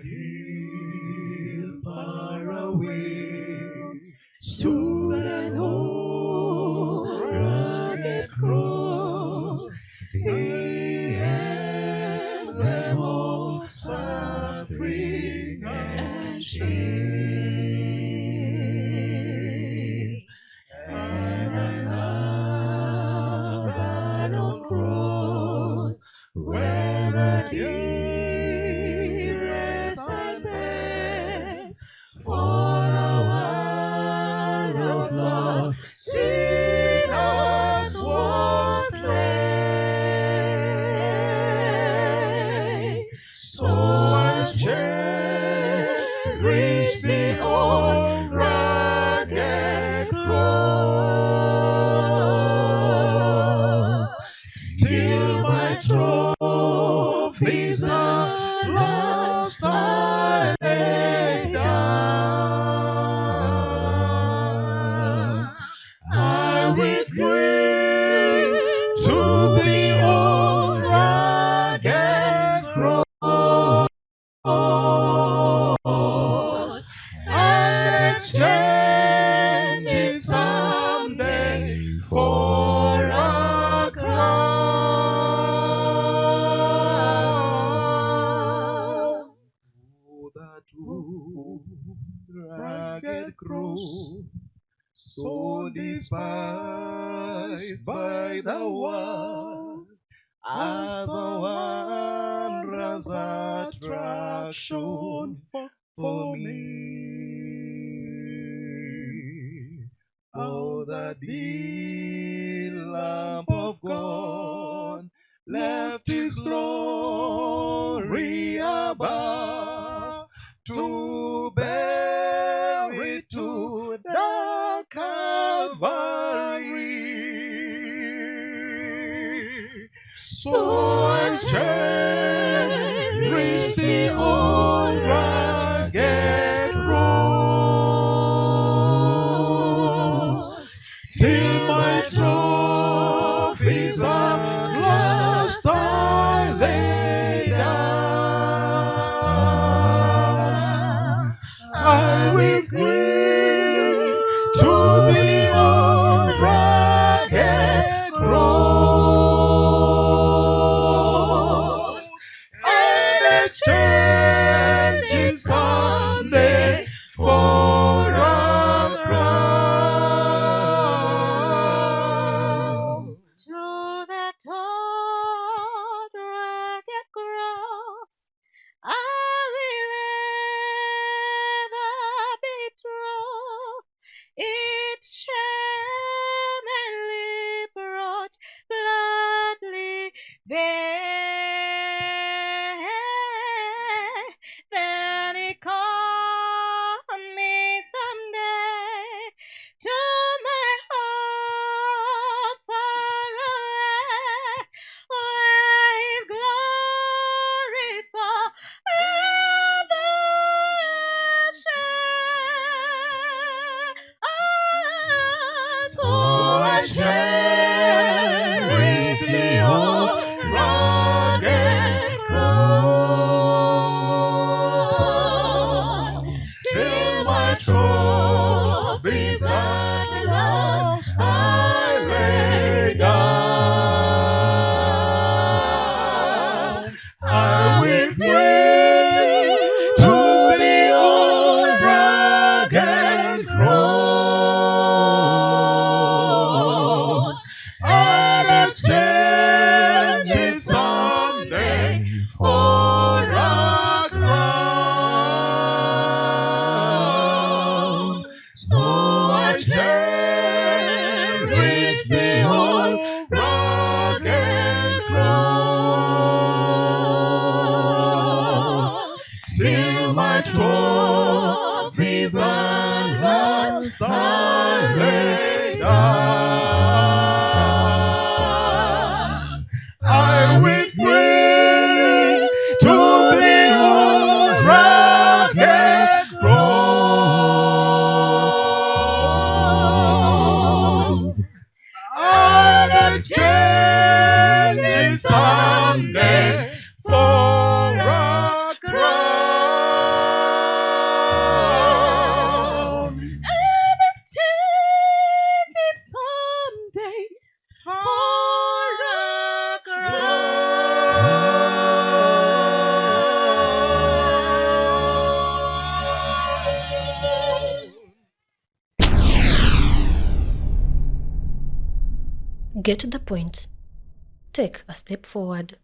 hill far away stood an old rugged cross, the emblem of suffering and shame. And another old cross where the dearest and best for a world of lost sinners was slain. So I cherish the old rugged cross till my trophies are lost. I lay down. I will cling to the old rugged cross and exchange it someday for a crown. Oh, that old rugged cross, so despised by the world as a wondrous attraction for me. Oh, the dear Lamb of God left his glory above to bear it to the Calvary. So I cherish the old rugged cross till my trophies are lost. I lay down. I will cling to the old rugged cross and exchange it someday for a crown. To that old rugged cross I will ever be true. Its shame and reproach gladly bear. Then it called me someday to my home far away, where His glory forever shall. So I cherish the old rugged cross till my trophies are lost. I lay down. I will cling to the old rugged cross and exchange it someday for a crown. So I cherish the old rugged cross till my trophies are lost. I lay down. I will cling to the old rugged cross and exchange it someday for a crown. Get the point. Take a step forward.